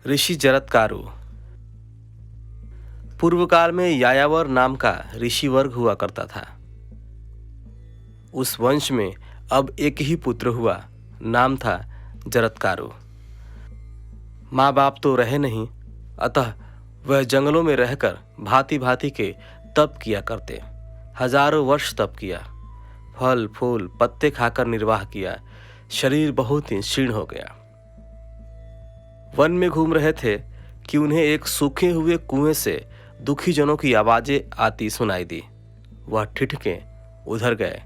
ऋषि जरत्कारु। पूर्व काल में यायावर नाम का ऋषि वर्ग हुआ करता था। उस वंश में अब एक ही पुत्र हुआ, नाम था जरत्कारु। माँ बाप तो रहे नहीं, अतः वह जंगलों में रहकर भांति भांति के तप किया करते। हजारों वर्ष तप किया, फल फूल पत्ते खाकर निर्वाह किया। शरीर बहुत ही क्षीण हो गया। वन में घूम रहे थे कि उन्हें एक सूखे हुए कुएं से दुखी जनों की आवाजें आती सुनाई दी। वह ठिठके उधर गए।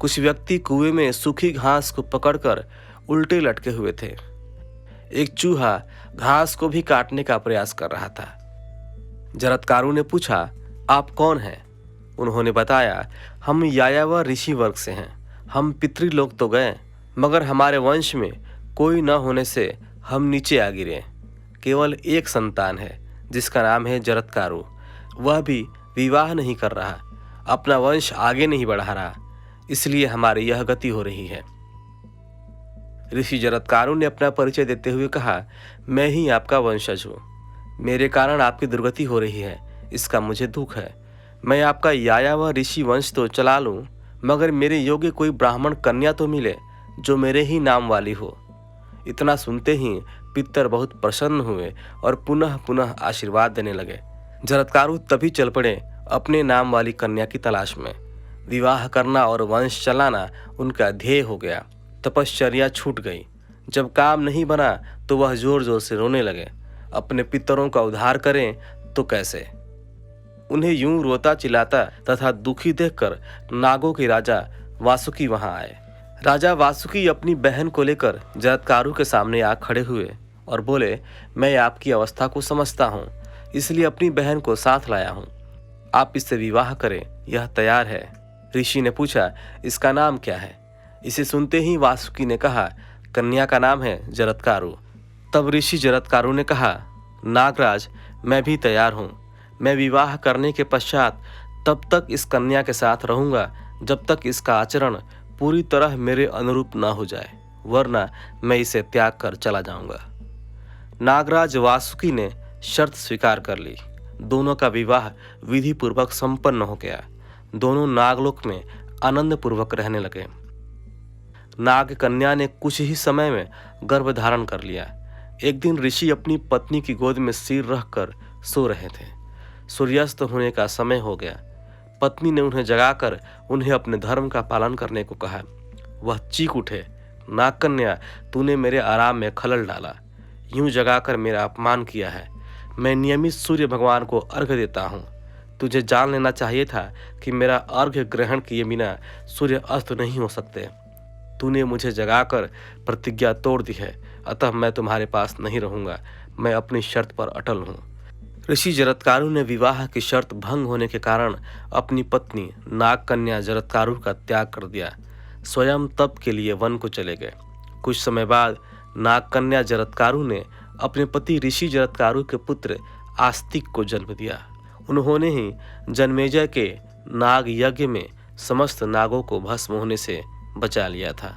कुछ व्यक्ति कुएं में सूखी घास को पकड़कर उल्टे लटके हुए थे। एक चूहा घास को भी काटने का प्रयास कर रहा था। जरत्कारु ने पूछा, आप कौन हैं? उन्होंने बताया, हम यायावर ऋषि वर्ग से हैं। हम पितृलोक तो गए, मगर हमारे वंश में कोई न होने से हम नीचे आ गिरे। केवल एक संतान है जिसका नाम है जरत्कारु। वह भी विवाह नहीं कर रहा, अपना वंश आगे नहीं बढ़ा रहा, इसलिए हमारी यह गति हो रही है। ऋषि जरत्कारु ने अपना परिचय देते हुए कहा, मैं ही आपका वंशज हूँ। मेरे कारण आपकी दुर्गति हो रही है, इसका मुझे दुख है। मैं आपका यायावर ऋषि वंश तो चला लूँ, मगर मेरे योग्य कोई ब्राह्मण कन्या तो मिले जो मेरे ही नाम वाली हो। इतना सुनते ही पितर बहुत प्रसन्न हुए और पुनः पुनः आशीर्वाद देने लगे। जरत्कारु तभी चल पड़े अपने नाम वाली कन्या की तलाश में। विवाह करना और वंश चलाना उनका ध्येय हो गया। तपश्चर्या छूट गई। जब काम नहीं बना तो वह जोर जोर से रोने लगे। अपने पितरों का उद्धार करें तो कैसे? उन्हें यूं रोता चिल्लाता तथा दुखी देखकर नागों के राजा वासुकी वहां आए। राजा वासुकी अपनी बहन को लेकर जरत्कारु के सामने आ खड़े हुए और बोले, मैं आपकी अवस्था को समझता हूँ, इसलिए अपनी बहन को साथ लाया हूँ। आप इससे विवाह करें, यह तैयार है। ऋषि ने पूछा, इसका नाम क्या है? इसे सुनते ही वासुकी ने कहा, कन्या का नाम है जरत्कारु। तब ऋषि जरत्कारु ने कहा, नागराज, मैं भी तैयार हूँ। मैं विवाह करने के पश्चात तब तक इस कन्या के साथ रहूंगा जब तक इसका आचरण पूरी तरह मेरे अनुरूप न हो जाए, वरना मैं इसे त्याग कर चला जाऊंगा। नागराज वासुकी ने शर्त स्वीकार कर ली। दोनों का विवाह विधि पूर्वक संपन्न हो गया। दोनों नागलोक में आनंद पूर्वक रहने लगे। नाग कन्या ने कुछ ही समय में गर्भ धारण कर लिया। एक दिन ऋषि अपनी पत्नी की गोद में सिर रखकर सो रहे थे। सूर्यास्त होने का समय हो गया। पत्नी ने उन्हें जगाकर उन्हें अपने धर्म का पालन करने को कहा। वह चीख उठे, नागकन्या, तूने मेरे आराम में खलल डाला। यूं जगाकर मेरा अपमान किया है। मैं नियमित सूर्य भगवान को अर्घ्य देता हूँ। तुझे जान लेना चाहिए था कि मेरा अर्घ्य ग्रहण किए बिना सूर्य अस्त नहीं हो सकते। तूने मुझे जगाकर प्रतिज्ञा तोड़ दी है, अतः मैं तुम्हारे पास नहीं रहूंगा। मैं अपनी शर्त पर अटल हूँ। ऋषि जरत्कारु ने विवाह की शर्त भंग होने के कारण अपनी पत्नी नागकन्या जरत्कारु का त्याग कर दिया। स्वयं तप के लिए वन को चले गए। कुछ समय बाद नागकन्या जरत्कारु ने अपने पति ऋषि जरत्कारु के पुत्र आस्तिक को जन्म दिया। उन्होंने ही जन्मेजय के नाग यज्ञ में समस्त नागों को भस्म होने से बचा लिया था।